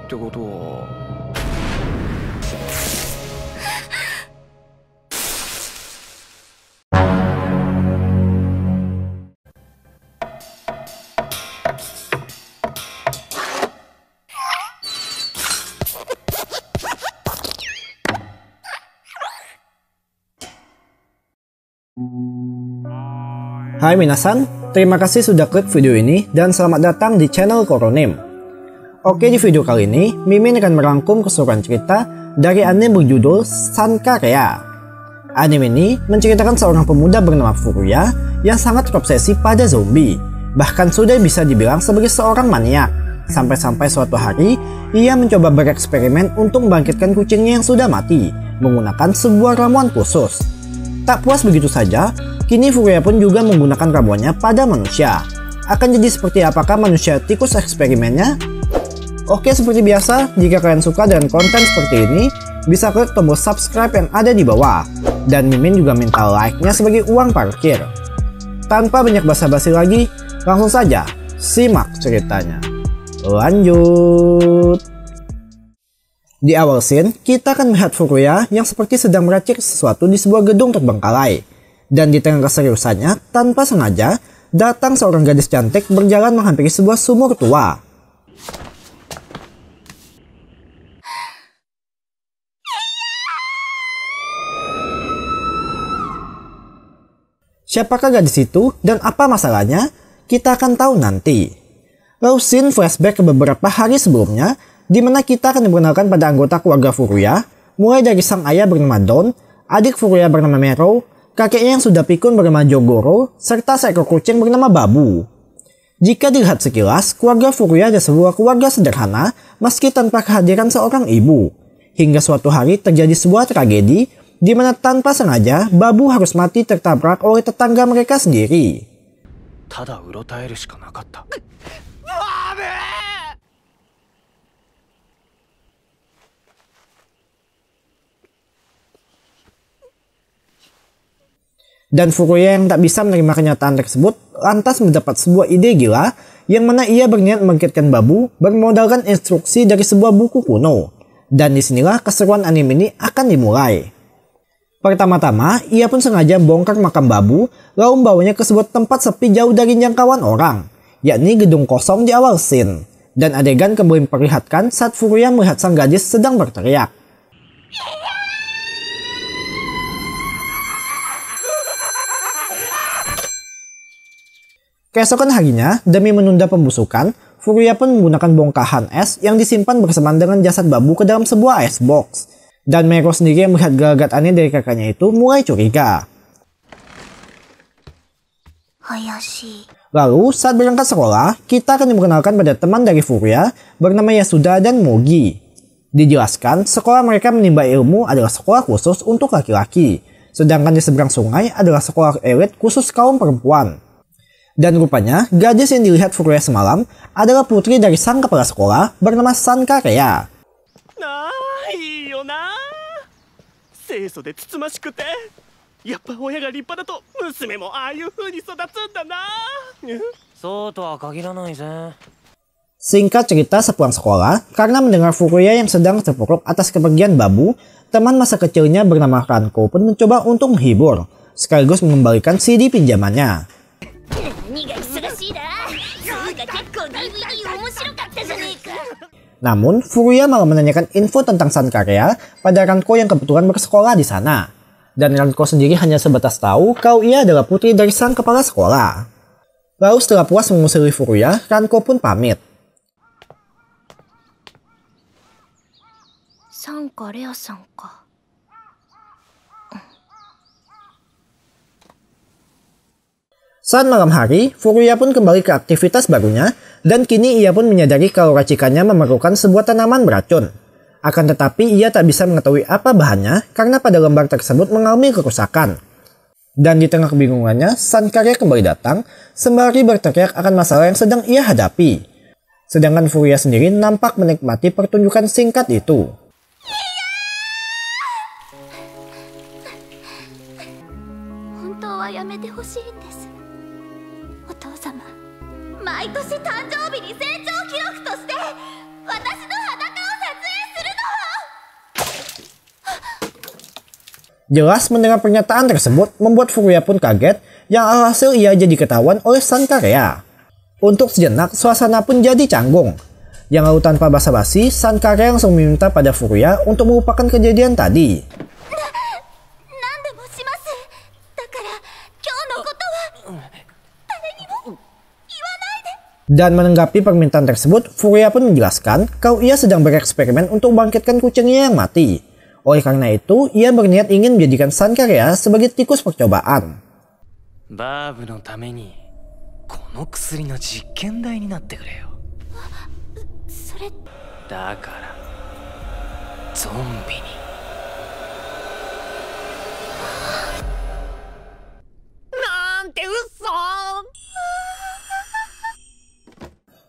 ってことは。Hai minasan, terima kasih sudah klik video ini dan selamat datang di channel Koronim. Oke, di video kali ini Mimin akan merangkum keseluruhan cerita dari anime berjudul Sankarea. Anime ini menceritakan seorang pemuda bernama Furuya yang sangat terobsesi pada zombie, bahkan sudah bisa dibilang sebagai seorang maniak. Sampai-sampai suatu hari ia mencoba bereksperimen untuk membangkitkan kucingnya yang sudah mati menggunakan sebuah ramuan khusus. Tak puas begitu saja, kini Furuya pun juga menggunakan ramuannya pada manusia. Akan jadi seperti apakah manusia tikus eksperimennya? Oke, seperti biasa, jika kalian suka dengan konten seperti ini, bisa klik tombol subscribe yang ada di bawah. Dan Mimin juga minta like-nya sebagai uang parkir. Tanpa banyak basa-basi lagi, langsung saja simak ceritanya. Lanjut. Di awal scene, kita akan melihat Furuya yang seperti sedang meracik sesuatu di sebuah gedung terbengkalai. Dan di tengah keseriusannya, tanpa sengaja, datang seorang gadis cantik berjalan menghampiri sebuah sumur tua. Siapakah gadis itu dan apa masalahnya? Kita akan tahu nanti. Lalu scene flashback ke beberapa hari sebelumnya, di mana kita akan diperkenalkan pada anggota keluarga Furuya, mulai dari sang ayah bernama Don, adik Furuya bernama Mero, kakeknya yang sudah pikun bernama Jogoro, serta seekor kucing bernama Babu. Jika dilihat sekilas, keluarga Furuya adalah sebuah keluarga sederhana meski tanpa kehadiran seorang ibu. Hingga suatu hari terjadi sebuah tragedi, di mana tanpa sengaja Babu harus mati tertabrak oleh tetangga mereka sendiri. Dan Furuya yang tak bisa menerima kenyataan tersebut lantas mendapat sebuah ide gila yang mana ia berniat membangkitkan Babu bermodalkan instruksi dari sebuah buku kuno. Dan disinilah keseruan anime ini akan dimulai. Pertama-tama, ia pun sengaja bongkar makam Babu lalu membawanya ke sebuah tempat sepi jauh dari jangkauan orang, yakni gedung kosong di awal scene. Dan adegan kembali memperlihatkan saat Furuya melihat sang gadis sedang berteriak. Keesokan harinya, demi menunda pembusukan, Furuya pun menggunakan bongkahan es yang disimpan bersamaan dengan jasad Babu ke dalam sebuah ice box. Dan Mero sendiri yang melihat gelagat aneh dari kakaknya itu mulai curiga. Lalu, saat berangkat sekolah, kita akan diperkenalkan pada teman dari Furuya bernama Yasuda dan Mogi. Dijelaskan, sekolah mereka menimba ilmu adalah sekolah khusus untuk laki-laki, sedangkan di seberang sungai adalah sekolah elit khusus kaum perempuan. Dan rupanya, gadis yang dilihat Furuya semalam adalah putri dari sang kepala sekolah bernama Sankarea. Singkat cerita, sepulang sekolah, karena mendengar Furuya yang sedang terpuruk atas kepergian Babu, teman masa kecilnya bernama Ranko pun mencoba untuk menghibur, sekaligus mengembalikan CD pinjamannya. Namun, Furuya malah menanyakan info tentang Sankarea pada Ranko yang kebetulan bersekolah di sana. Dan Ranko sendiri hanya sebatas tahu kalau ia adalah putri dari sang kepala sekolah. Lalu setelah puas mengusiri Furuya, Ranko pun pamit. Saat malam hari, Furuya pun kembali ke aktivitas barunya dan kini ia pun menyadari kalau racikannya memerlukan sebuah tanaman beracun. Akan tetapi ia tak bisa mengetahui apa bahannya karena pada lembar tersebut mengalami kerusakan. Dan di tengah kebingungannya, Sankarea kembali datang sembari berteriak akan masalah yang sedang ia hadapi. Sedangkan Furuya sendiri nampak menikmati pertunjukan singkat itu. Jelas mendengar pernyataan tersebut membuat Furuya pun kaget, yang alhasil ia jadi ketahuan oleh Sankarya. Untuk sejenak, suasana pun jadi canggung. Yang lalu tanpa basa-basi, Sankarya langsung meminta pada Furuya untuk melupakan kejadian tadi. Dan menanggapi permintaan tersebut, Furuya pun menjelaskan kalau ia sedang bereksperimen untuk membangkitkan kucingnya yang mati. Oleh karena itu, ia berniat ingin menjadikan Sankarya sebagai tikus percobaan.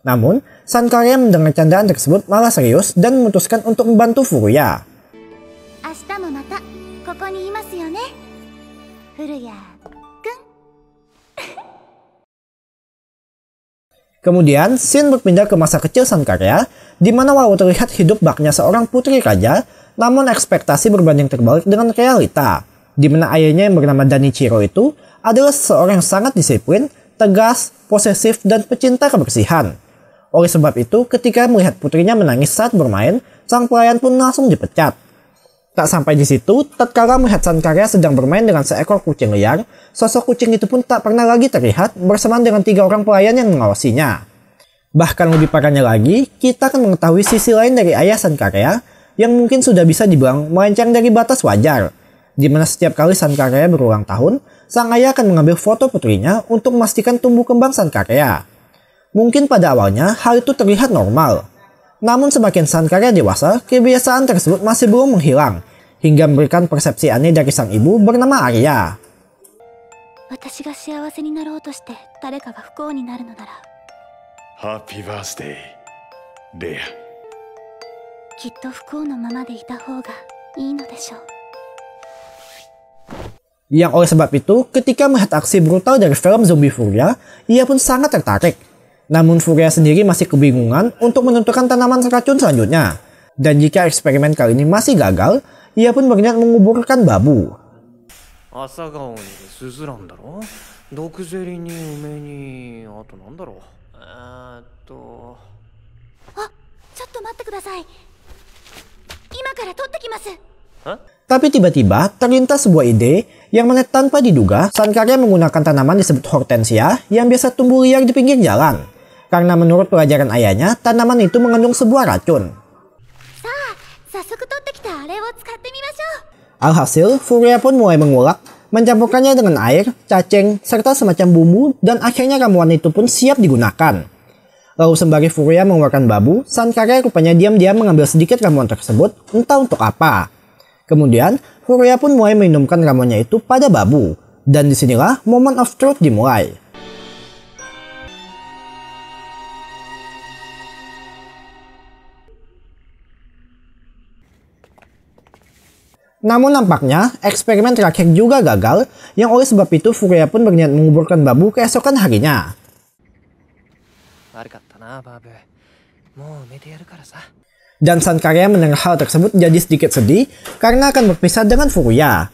Namun, Sankarya mendengar candaan tersebut malah serius dan memutuskan untuk membantu Furuya. Kemudian, scene berpindah ke masa kecil Sankarya, di mana walau terlihat hidup baknya seorang putri raja, namun ekspektasi berbanding terbalik dengan realita, di mana ayahnya yang bernama Danichiro itu adalah seorang yang sangat disiplin, tegas, posesif, dan pecinta kebersihan. Oleh sebab itu, ketika melihat putrinya menangis saat bermain, sang pelayan pun langsung dipecat. Tak sampai di situ, tatkala melihat Sankarya sedang bermain dengan seekor kucing liar, sosok kucing itu pun tak pernah lagi terlihat bersamaan dengan 3 orang pelayan yang mengawasinya. Bahkan lebih parahnya lagi, kita akan mengetahui sisi lain dari ayah Sankarya yang mungkin sudah bisa dibilang melenceng dari batas wajar, di mana setiap kali Sankarya berulang tahun, sang ayah akan mengambil foto putrinya untuk memastikan tumbuh kembang Sankarya. Mungkin pada awalnya hal itu terlihat normal. Namun semakin Sankarya dewasa, kebiasaan tersebut masih belum menghilang, hingga memberikan persepsi aneh dari sang ibu bernama Arya. Happy birthday, Leia. Yang oleh sebab itu, ketika melihat aksi brutal dari film zombie Furuya, ia pun sangat tertarik. Namun Furuya sendiri masih kebingungan untuk menentukan tanaman racun selanjutnya. Dan jika eksperimen kali ini masih gagal, ia pun berniat menguburkan babu. Tapi tiba-tiba terlintas sebuah ide yang mana tanpa diduga, Sankarya menggunakan tanaman disebut hortensia yang biasa tumbuh liar di pinggir jalan. Karena menurut pelajaran ayahnya, tanaman itu mengandung sebuah racun. Alhasil, Furuya pun mulai mengulek, mencampurkannya dengan air, cacing, serta semacam bumbu, dan akhirnya ramuan itu pun siap digunakan. Lalu sembari Furuya mengeluarkan babu, Sankarya rupanya diam-diam mengambil sedikit ramuan tersebut, entah untuk apa. Kemudian, Furuya pun mulai minumkan ramuannya itu pada babu, dan disinilah moment of truth dimulai. Namun nampaknya, eksperimen terakhir juga gagal, yang oleh sebab itu Furuya pun berniat menguburkan babu keesokan harinya. Dan Sankarya mendengar hal tersebut jadi sedikit sedih karena akan berpisah dengan Furuya.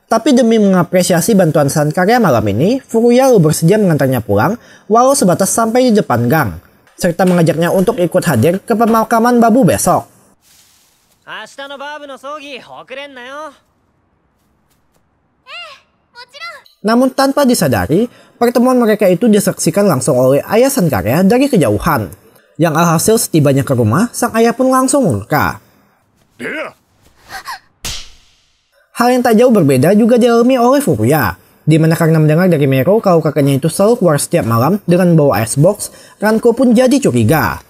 Tapi demi mengapresiasi bantuan Sankarya malam ini, Furuya lalu bersedia mengantarnya pulang walau sebatas sampai di depan gang, serta mengajaknya untuk ikut hadir ke pemakaman babu besok. Namun tanpa disadari, pertemuan mereka itu disaksikan langsung oleh ayah Sankarya dari kejauhan. Yang alhasil setibanya ke rumah, sang ayah pun langsung murka. Hal yang tak jauh berbeda juga dialami oleh Furuya, di mana karena mendengar dari Mero kalau kakaknya itu selalu keluar setiap malam dengan bawa icebox, Ranko pun jadi curiga.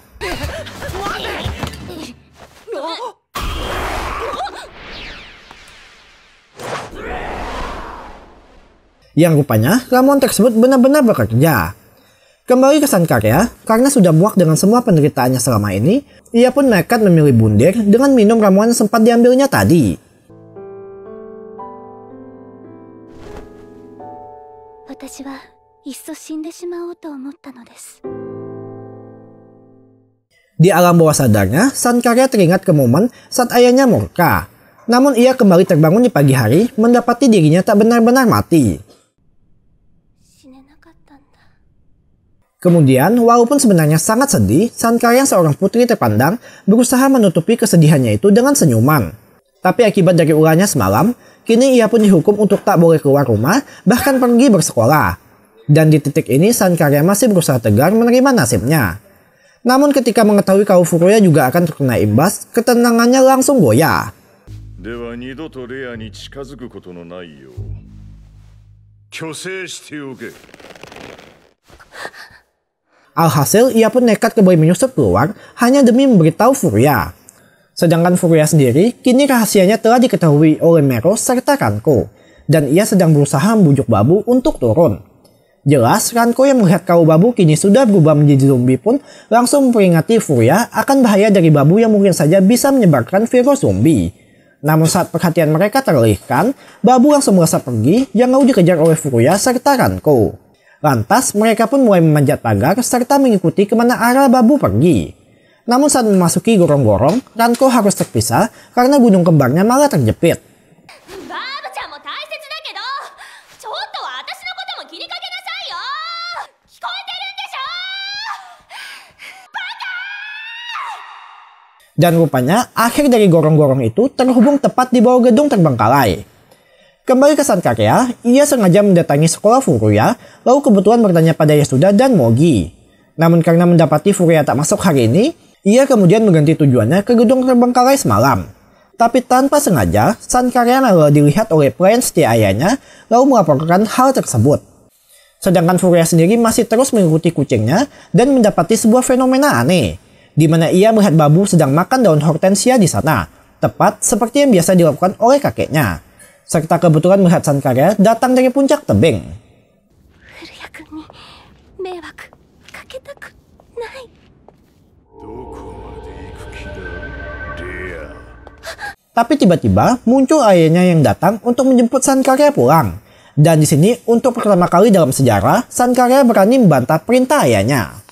Yang rupanya ramuan tersebut benar-benar bekerja. Kembali ke Sankarya, karena sudah muak dengan semua penderitaannya selama ini, ia pun nekat memilih bundir dengan minum ramuan yang sempat diambilnya tadi. Di alam bawah sadarnya, Sankarya teringat ke momen saat ayahnya murka. Namun ia kembali terbangun di pagi hari, mendapati dirinya tak benar-benar mati. Kemudian, walaupun sebenarnya sangat sedih, Sankarya seorang putri terpandang berusaha menutupi kesedihannya itu dengan senyuman. Tapi akibat dari ulahnya semalam, kini ia pun dihukum untuk tak boleh keluar rumah, bahkan pergi bersekolah. Dan di titik ini, Sankarya masih berusaha tegar menerima nasibnya. Namun ketika mengetahui kalau Furuya juga akan terkena imbas, ketenangannya langsung goyah. Alhasil, ia pun nekat kembali menyusup keluar hanya demi memberitahu Furuya. Sedangkan Furuya sendiri, kini rahasianya telah diketahui oleh Mero serta Ranko. Dan ia sedang berusaha membujuk Babu untuk turun. Jelas, Ranko yang melihat kalau Babu kini sudah berubah menjadi zombie pun langsung memperingati Furuya akan bahaya dari Babu yang mungkin saja bisa menyebarkan virus zombie. Namun saat perhatian mereka teralihkan, Babu langsung merasa pergi yang lalu dikejar oleh Furuya serta Ranko. Lantas mereka pun mulai memanjat pagar serta mengikuti kemana arah Babu pergi. Namun saat memasuki gorong-gorong, Ranko harus terpisah karena gunung kembarnya malah terjepit. Dan rupanya akhir dari gorong-gorong itu terhubung tepat di bawah gedung terbengkalai. Kembali ke Sankarya, ia sengaja mendatangi sekolah Furuya, lalu kebetulan bertanya pada Yasuda dan Mogi. Namun karena mendapati Furuya tak masuk hari ini, ia kemudian mengganti tujuannya ke gedung terbengkalai semalam. Tapi tanpa sengaja, Sankarya malah dilihat oleh pelayan setia ayahnya, lalu melaporkan hal tersebut. Sedangkan Furuya sendiri masih terus mengikuti kucingnya dan mendapati sebuah fenomena aneh, di mana ia melihat Babu sedang makan daun hortensia di sana, tepat seperti yang biasa dilakukan oleh kakeknya. Serta kebetulan melihat Sankarya datang dari puncak tebing. Tapi tiba-tiba muncul ayahnya yang datang untuk menjemput Sankarya pulang. Dan di sini untuk pertama kali dalam sejarah, Sankarya berani membantah perintah ayahnya.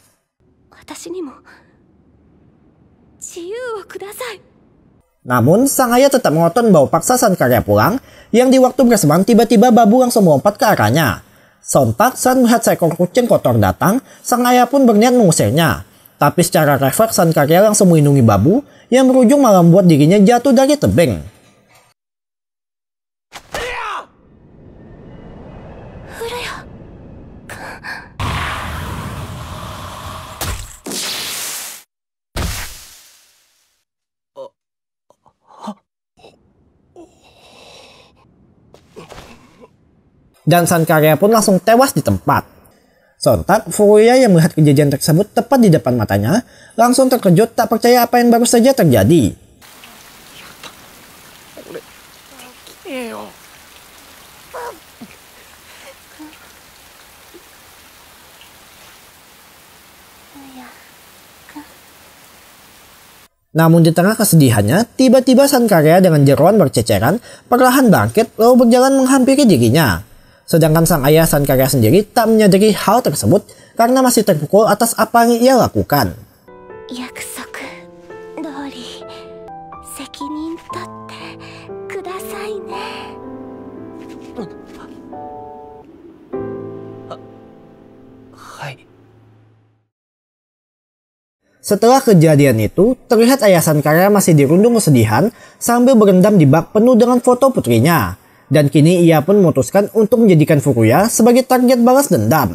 Namun, sang ayah tetap ngotot membawa paksa Sankarya pulang, yang di waktu bersamaan tiba-tiba Babu langsung melompat ke arahnya. Sontak saat melihat seekor kucing kotor datang, sang ayah pun berniat mengusirnya. Tapi secara refleks Sankarya langsung melindungi Babu, yang berujung malah membuat dirinya jatuh dari tebing. Dan Sankarya pun langsung tewas di tempat. Sontak, Furuya yang melihat kejadian tersebut tepat di depan matanya, langsung terkejut tak percaya apa yang baru saja terjadi. Namun di tengah kesedihannya, tiba-tiba Sankarya dengan jeroan berceceran perlahan bangkit lalu berjalan menghampiri dirinya. Sedangkan sang ayah Sankarya sendiri tak menyadari hal tersebut karena masih terpukul atas apa yang ia lakukan. Setelah kejadian itu, terlihat ayah Sankarya masih dirundung kesedihan sambil berendam di bak penuh dengan foto putrinya. Dan kini ia pun memutuskan untuk menjadikan Furuya sebagai target balas dendam.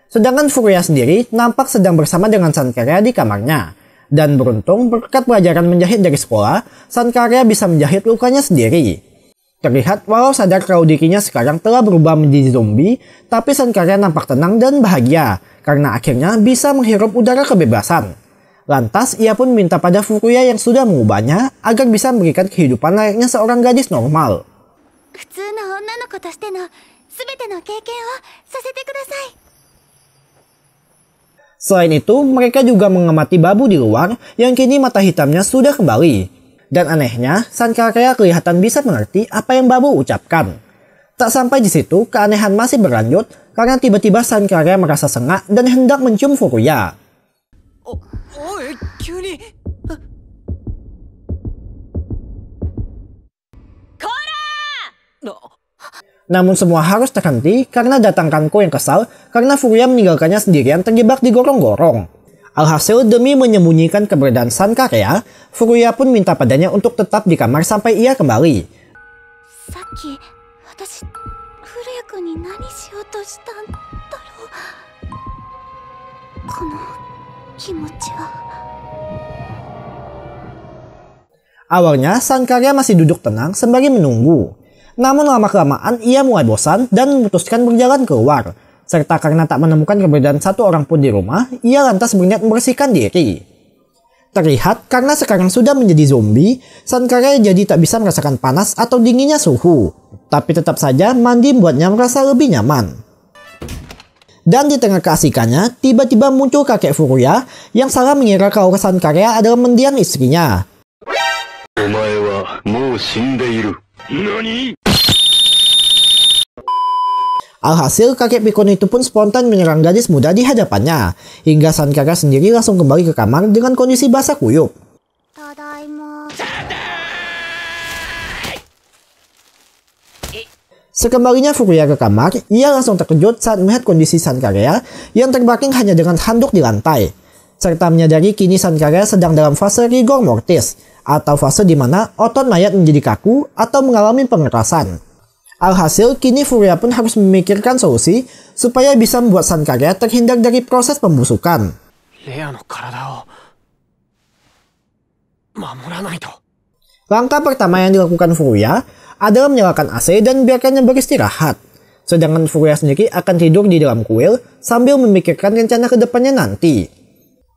Sedangkan Furuya sendiri nampak sedang bersama dengan Sankarya di kamarnya. Dan beruntung berkat pelajaran menjahit dari sekolah, Sankarya bisa menjahit lukanya sendiri. Terlihat walau sadar kalau dirinya sekarang telah berubah menjadi zombie, tapi Sankarya nampak tenang dan bahagia karena akhirnya bisa menghirup udara kebebasan. Lantas ia pun minta pada Furuya yang sudah mengubahnya agar bisa memberikan kehidupan layaknya seorang gadis normal. Selain itu, mereka juga mengamati Babu di luar yang kini mata hitamnya sudah kembali. Dan anehnya, Sankarya kelihatan bisa mengerti apa yang Babu ucapkan. Tak sampai di situ, keanehan masih berlanjut karena tiba-tiba Sankarya merasa sengak dan hendak mencium Furuya. Namun semua harus terhenti karena datang Kanko yang kesal karena Furuya meninggalkannya sendirian terjebak di gorong-gorong. Alhasil demi menyembunyikan keberadaan Sankarya, Furuya pun minta padanya untuk tetap di kamar sampai ia kembali. Awalnya Sankarya masih duduk tenang sembari menunggu. Namun lama-kelamaan ia mulai bosan dan memutuskan berjalan keluar. Serta karena tak menemukan keberadaan satu orang pun di rumah, ia lantas berniat membersihkan diri. Terlihat karena sekarang sudah menjadi zombie, Sankarya jadi tak bisa merasakan panas atau dinginnya suhu. Tapi tetap saja mandi membuatnya merasa lebih nyaman. Dan di tengah keasikannya, tiba-tiba muncul kakek Furuya yang salah mengira kalau Sankarya adalah mendiang istrinya. Alhasil kakek pikun itu pun spontan menyerang gadis muda di hadapannya, hingga Sankarya sendiri langsung kembali ke kamar dengan kondisi basah kuyup. Sekembalinya Furuya ke kamar, ia langsung terkejut saat melihat kondisi Sankarya yang terbaring hanya dengan handuk di lantai, serta menyadari kini Sankarya sedang dalam fase rigor mortis, atau fase di mana otot mayat menjadi kaku atau mengalami pengerasan. Alhasil, kini Furuya pun harus memikirkan solusi supaya bisa membuat Sankarya terhindar dari proses pembusukan. Langkah pertama yang dilakukan Furuya adalah menyalakan AC dan biarkannya beristirahat. Sedangkan Furuya sendiri akan tidur di dalam kuil sambil memikirkan rencana ke depannya nanti.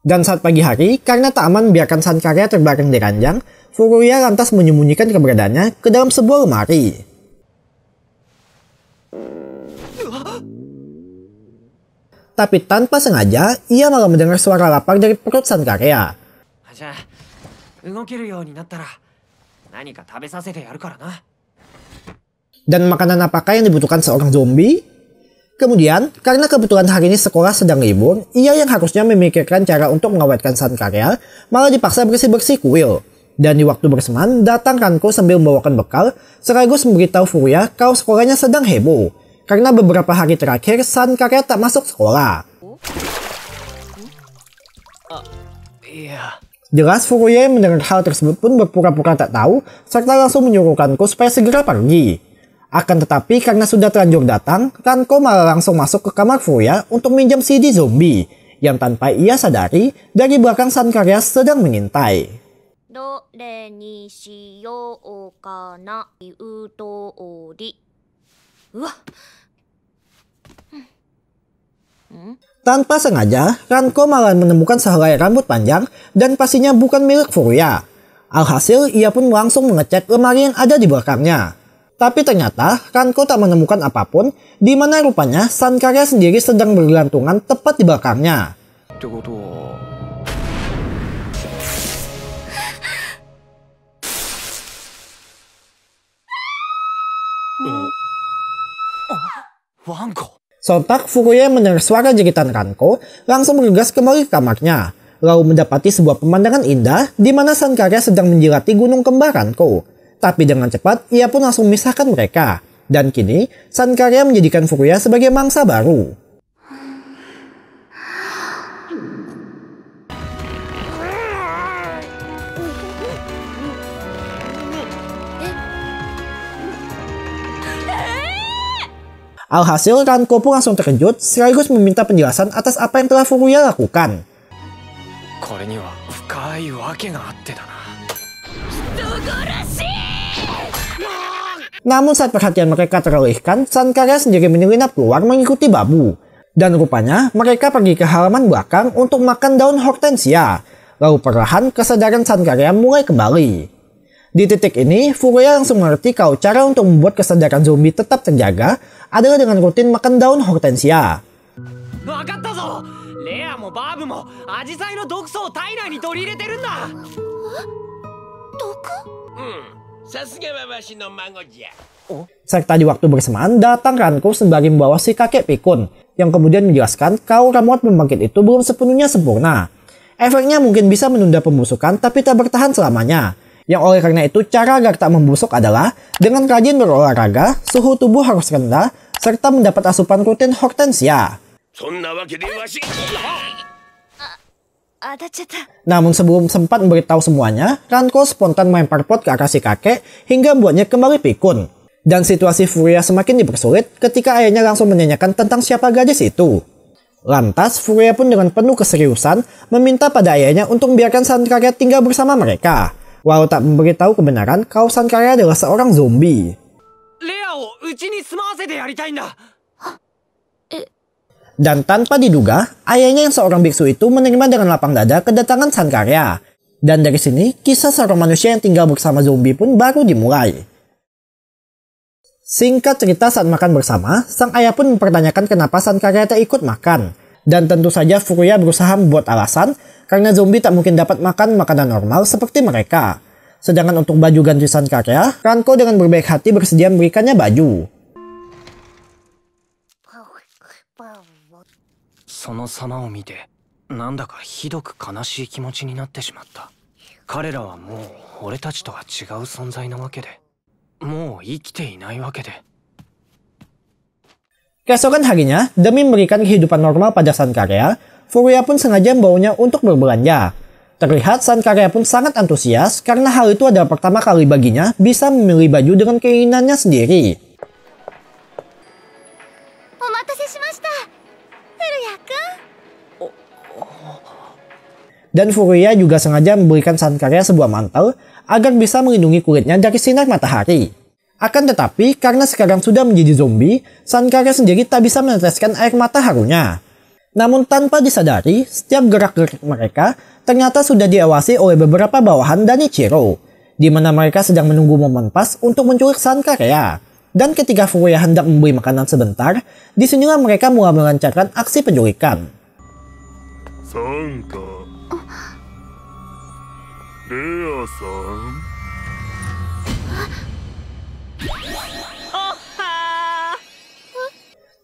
Dan saat pagi hari, karena tak aman membiarkan Sankarya terbaring di ranjang, Furuya lantas menyembunyikan keberadaannya ke dalam sebuah lemari. Tapi tanpa sengaja, ia malah mendengar suara lapar dari perut Sankarya. Dan makanan apakah yang dibutuhkan seorang zombie? Kemudian, karena kebetulan hari ini sekolah sedang libur, ia yang harusnya memikirkan cara untuk mengawetkan Sankarya, malah dipaksa bersih-bersih kuil. Dan di waktu bersamaan, datang Kanko sambil membawakan bekal, sekaligus memberitahu Furuya kalau sekolahnya sedang heboh. Karena beberapa hari terakhir, Sankarya tak masuk sekolah. Jelas Furuya yang mendengar hal tersebut pun berpura-pura tak tahu, serta langsung menyuruh Kanko supaya segera pergi. Akan tetapi karena sudah terlanjur datang, Kanko malah langsung masuk ke kamar Furuya untuk minjam CD zombie, yang tanpa ia sadari, dari belakang Sankarya sedang mengintai. Tanpa sengaja, Kanko malah menemukan sehelai rambut panjang dan pastinya bukan milik Furuya. Alhasil, ia pun langsung mengecek lemari yang ada di belakangnya. Tapi ternyata, Kanko tak menemukan apapun, di mana rupanya Sankarya sendiri sedang bergelantungan tepat di belakangnya. Sontak Furuya mendengar suara jeritan Kanko, langsung bergegas kembali ke kamarnya, lalu mendapati sebuah pemandangan indah di mana Sankarya sedang menjilati gunung kembar Kanko. Tapi dengan cepat, ia pun langsung memisahkan mereka. Dan kini, Sankarya menjadikan Furuya sebagai mangsa baru. Alhasil, Kanko pun langsung terkejut, sekaligus meminta penjelasan atas apa yang telah Furuya lakukan. Namun saat perhatian mereka teralihkan, Sankarya sendiri menyelinap keluar mengikuti Babu. Dan rupanya mereka pergi ke halaman belakang untuk makan daun hortensia. Lalu perlahan kesadaran Sankarya mulai kembali. Di titik ini, Furuya langsung mengerti kalau cara untuk membuat kesadaran zombie tetap terjaga adalah dengan rutin makan daun hortensia. Serta di waktu bersamaan datang Ranko sembari membawa si kakek pikun, yang kemudian menjelaskan kalau ramuan pembangkit itu belum sepenuhnya sempurna. Efeknya mungkin bisa menunda pembusukan tapi tak bertahan selamanya. Yang oleh karena itu cara agar tak membusuk adalah dengan rajin berolahraga, suhu tubuh harus rendah, serta mendapat asupan rutin hortensia. Namun sebelum sempat memberitahu semuanya, Ranko spontan melempar pot ke arah si kakek hingga membuatnya kembali pikun. Dan situasi Furia semakin dipersulit ketika ayahnya langsung menanyakan tentang siapa gadis itu. Lantas Furia pun dengan penuh keseriusan meminta pada ayahnya untuk membiarkan Sankarya tinggal bersama mereka, walau tak memberitahu kebenaran kalau Sankarya adalah seorang zombie. Dan tanpa diduga, ayahnya yang seorang biksu itu menerima dengan lapang dada kedatangan Sankarya. Dan dari sini, kisah seorang manusia yang tinggal bersama zombie pun baru dimulai. Singkat cerita, saat makan bersama, sang ayah pun mempertanyakan kenapa Sankarya tak ikut makan. Dan tentu saja Furuya berusaha membuat alasan karena zombie tak mungkin dapat makan makanan normal seperti mereka. Sedangkan untuk baju ganti Sankarya, Ranko dengan berbaik hati bersedia memberikannya baju. その様を見て、なんだかひどく悲しい気持ちになってしまった。彼らはもう俺たちとは違う存在なわけで、もう生きていないわけで。 Keesokan harinya, demi memberikan kehidupan normal pada Sankarya, Furuya pun sengaja membawanya untuk berbelanja. Terlihat Sankarya pun sangat antusias karena hal itu adalah pertama kali baginya bisa memilih baju dengan keinginannya sendiri. Dan Furuya juga sengaja memberikan Sankarya sebuah mantel agar bisa melindungi kulitnya dari sinar matahari. Akan tetapi, karena sekarang sudah menjadi zombie, Sankarya sendiri tak bisa meneteskan air mata harunya. Namun tanpa disadari, setiap gerak-gerik mereka ternyata sudah diawasi oleh beberapa bawahan Danichiro, di mana mereka sedang menunggu momen pas untuk menculik Sankarya. Dan ketika Furuya hendak memberi makanan sebentar, disinilah mereka mulai melancarkan aksi penculikan.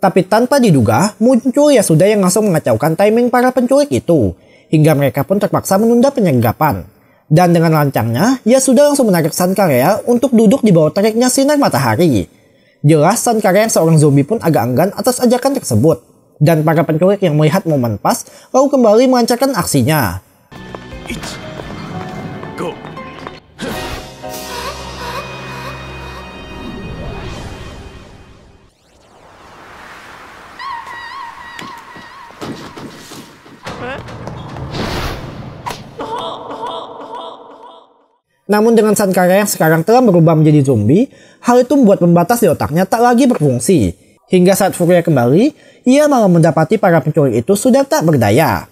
Tapi tanpa diduga, muncul Yasuda yang langsung mengacaukan timing para penculik itu, hingga mereka pun terpaksa menunda penyergapan. Dan dengan lancangnya, Yasuda langsung menarik Sankarya untuk duduk di bawah teriknya sinar matahari. Jelas Sankarya yang seorang zombie pun agak enggan atas ajakan tersebut. Dan para penculik yang melihat momen pas, lalu kembali melancarkan aksinya. Namun dengan Sankarya yang sekarang telah berubah menjadi zombie, hal itu membuat pembatas di otaknya tak lagi berfungsi. Hingga saat Furuya kembali, ia malah mendapati para penculik itu sudah tak berdaya.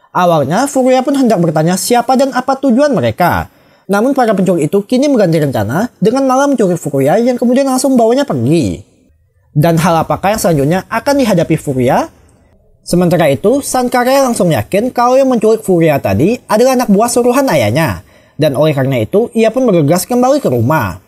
Awalnya, Furuya pun hendak bertanya siapa dan apa tujuan mereka. Namun para penculik itu kini mengganti rencana dengan malah menculik Furuya yang kemudian langsung membawanya pergi. Dan hal apakah yang selanjutnya akan dihadapi Furuya? Sementara itu, Sankarya langsung yakin kalau yang menculik Furuya tadi adalah anak buah suruhan ayahnya. Dan oleh karena itu, ia pun bergegas kembali ke rumah.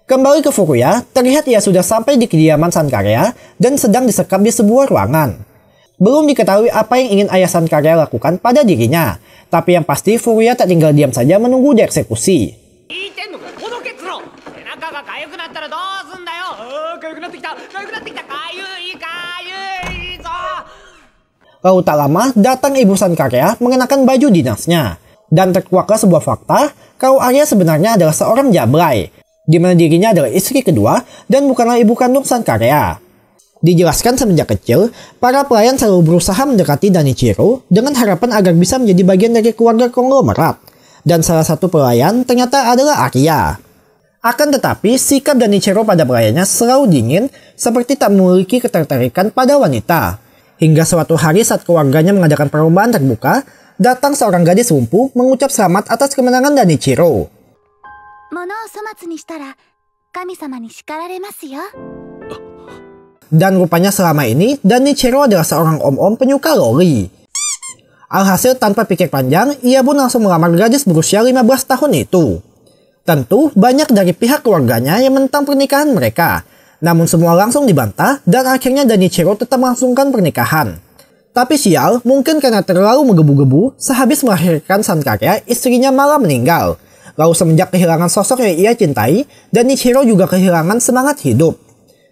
Kembali ke Furuya, terlihat ia sudah sampai di kediaman Sankarya dan sedang disekap di sebuah ruangan. Belum diketahui apa yang ingin ayah Sankarya lakukan pada dirinya. Tapi yang pasti Furuya tak tinggal diam saja menunggu dieksekusi. Lalu tak lama datang ibu Sankarya mengenakan baju dinasnya. Dan terkuaklah sebuah fakta kalau Arya sebenarnya adalah seorang jablay, di mana dirinya adalah istri kedua dan bukanlah ibu kandung Sankarya. Dijelaskan semenjak kecil, para pelayan selalu berusaha mendekati Danichiro dengan harapan agar bisa menjadi bagian dari keluarga konglomerat. Dan salah satu pelayan ternyata adalah Arya. Akan tetapi, sikap Danichiro pada pelayannya selalu dingin, seperti tak memiliki ketertarikan pada wanita. Hingga suatu hari saat keluarganya mengadakan perlombaan terbuka, datang seorang gadis lumpuh mengucap selamat atas kemenangan Danichiro. Dan rupanya selama ini Danichiro adalah seorang om-om penyuka loli. Alhasil tanpa pikir panjang, ia pun langsung melamar gadis berusia 15 tahun itu. Tentu banyak dari pihak keluarganya yang menentang pernikahan mereka. Namun semua langsung dibantah dan akhirnya Danichiro tetap melangsungkan pernikahan. Tapi sial, mungkin karena terlalu menggebu-gebu, sehabis melahirkan sang karya, istrinya malah meninggal. Lalu semenjak kehilangan sosok yang ia cintai, Danichiro juga kehilangan semangat hidup.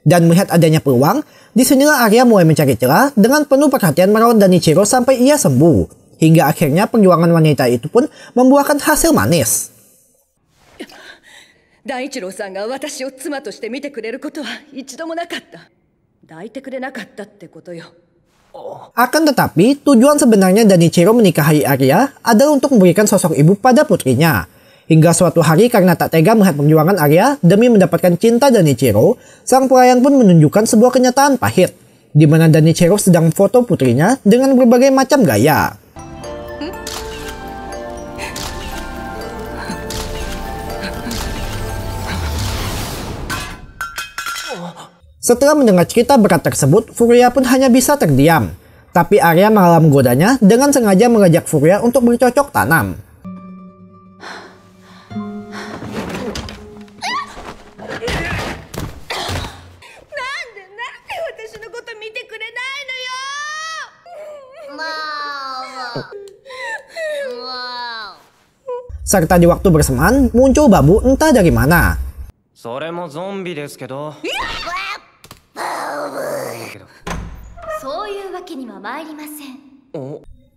Dan melihat adanya peluang, disinilah Arya mulai mencari celah dengan penuh perhatian merawat Danichiro sampai ia sembuh. Hingga akhirnya perjuangan wanita itu pun membuahkan hasil manis. 大一郎さんが私を妻として見てくれることは一度もなかった。抱いてくれなかったってことよ。 Akan tetapi, tujuan sebenarnya Danichiro menikahi Arya adalah untuk memberikan sosok ibu pada putrinya. Hingga suatu hari karena tak tega melihat perjuangan Arya demi mendapatkan cinta Danichiro, sang pelayan pun menunjukkan sebuah kenyataan pahit, di mana Danichiro sedang foto putrinya dengan berbagai macam gaya. Setelah mendengar cerita berat tersebut, Furuya pun hanya bisa terdiam. Tapi Arya malah menggodanya dengan sengaja mengajak Furuya untuk bercocok tanam. Serta di waktu bersamaan muncul bambu entah dari mana.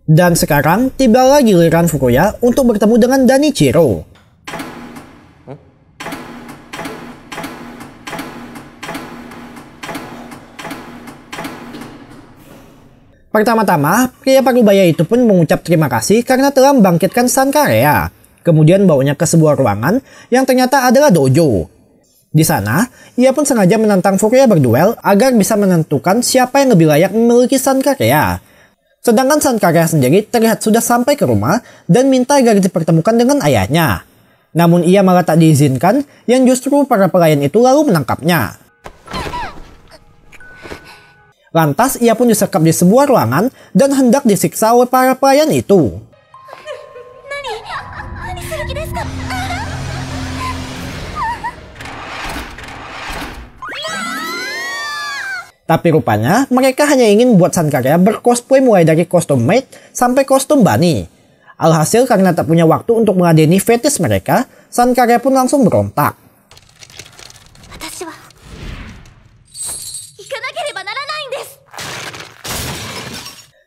Dan sekarang tibalah giliran Furuya untuk bertemu dengan Danichiro. Pertama-tama, pria parubaya itu pun mengucap terima kasih karena telah membangkitkan sang karya. Kemudian bawanya ke sebuah ruangan yang ternyata adalah dojo. Di sana, ia pun sengaja menantang Furuya berduel agar bisa menentukan siapa yang lebih layak memiliki sang karya. Sedangkan sang karya sendiri terlihat sudah sampai ke rumah dan minta agar dipertemukan dengan ayahnya. Namun ia malah tak diizinkan, yang justru para pelayan itu lalu menangkapnya. Lantas ia pun disekap di sebuah ruangan dan hendak disiksa oleh para pelayan itu. Tapi rupanya mereka hanya ingin buat sang karya bercosplay mulai dari kostum maid sampai kostum bunny. Alhasil karena tak punya waktu untuk meladeni fetis mereka, sang karya pun langsung berontak.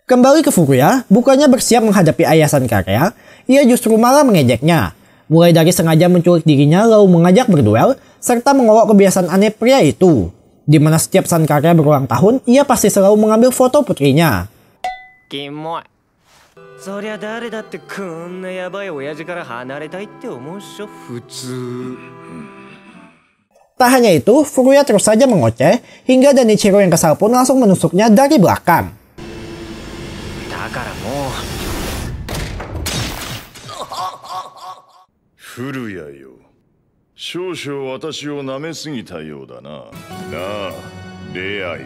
Kembali ke Furuya, bukannya bersiap menghadapi ayah san karya, ia justru malah mengejeknya. Mulai dari sengaja menculik dirinya lalu mengajak berduel, serta mengolok kebiasaan aneh pria itu. Di mana setiap san karya berulang tahun, ia pasti selalu mengambil foto putrinya. Tak hanya itu, Furuya terus saja mengoceh, hingga Danichiro yang kesal pun langsung menusuknya dari belakang. Furuya yo, 少々私を舐めすぎたようだな。なあ、レアよ。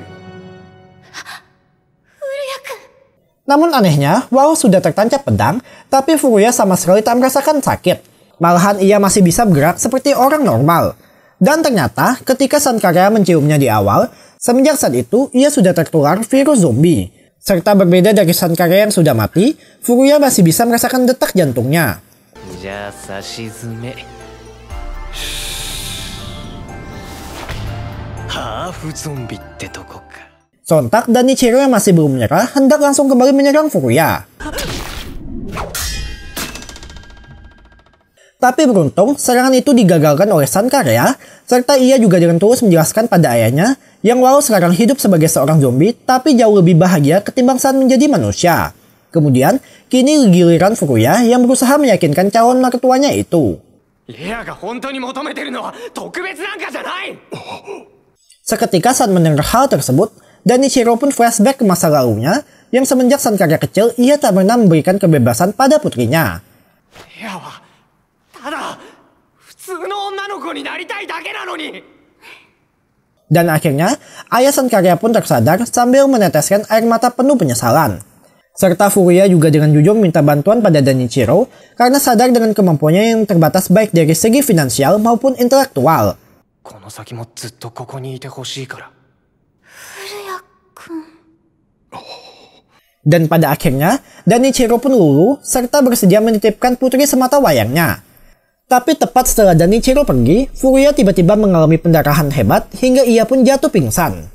Namun anehnya, walau sudah tertancap pedang, tapi Furuya sama sekali tak merasakan sakit. Malahan ia masih bisa bergerak seperti orang normal. Dan ternyata ketika san karya menciumnya di awal, semenjak saat itu ia sudah tertular virus zombie. Serta berbeda dari san karya yang sudah mati, Furuya masih bisa merasakan detak jantungnya. Sontak Danichiro yang masih belum menyerah hendak langsung kembali menyerang Furuya. Tapi beruntung serangan itu digagalkan oleh san karya, serta ia juga dengan tulus menjelaskan pada ayahnya yang walau sekarang hidup sebagai seorang zombie tapi jauh lebih bahagia ketimbang saat menjadi manusia. Kemudian, kini giliran Furuya yang berusaha meyakinkan calon mertuanya itu. Seketika saat mendengar hal tersebut, Danichiro pun flashback ke masa lalunya yang semenjak san karya kecil ia tak pernah memberikan kebebasan pada putrinya. Dan akhirnya, ayah Sankarya pun tersadar sambil meneteskan air mata penuh penyesalan. Serta Furuya juga dengan jujur minta bantuan pada Danichiro karena sadar dengan kemampuannya yang terbatas baik dari segi finansial maupun intelektual. Dan pada akhirnya, Danichiro pun luluh serta bersedia menitipkan putri semata wayangnya. Tapi tepat setelah Danichiro pergi, Furuya tiba-tiba mengalami pendarahan hebat hingga ia pun jatuh pingsan.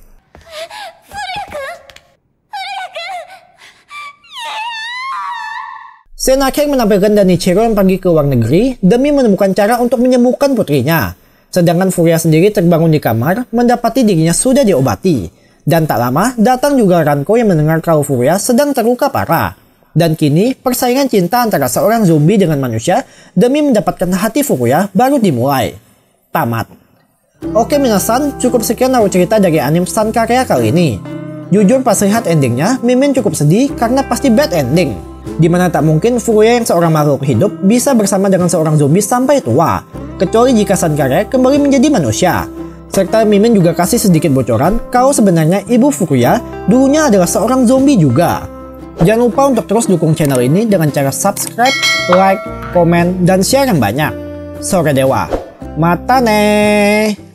Scene akhir menampilkan Danichiro yang pergi ke luar negeri demi menemukan cara untuk menyembuhkan putrinya. Sedangkan Furuya sendiri terbangun di kamar, mendapati dirinya sudah diobati. Dan tak lama, datang juga Ranko yang mendengar kalau Furuya sedang terluka parah. Dan kini, persaingan cinta antara seorang zombie dengan manusia demi mendapatkan hati Furuya baru dimulai. Tamat. Oke minasan, cukup sekian Naruto cerita dari anime Sankarya kali ini. Jujur pas lihat endingnya, Mimin cukup sedih karena pasti bad ending. Dimana tak mungkin Furuya yang seorang makhluk hidup bisa bersama dengan seorang zombie sampai tua. Kecuali jika Sankarya kembali menjadi manusia. Serta Mimin juga kasih sedikit bocoran kalau sebenarnya ibu Furuya dulunya adalah seorang zombie juga. Jangan lupa untuk terus dukung channel ini dengan cara subscribe, like, komen, dan share yang banyak. Sore Dewa. Mata nih.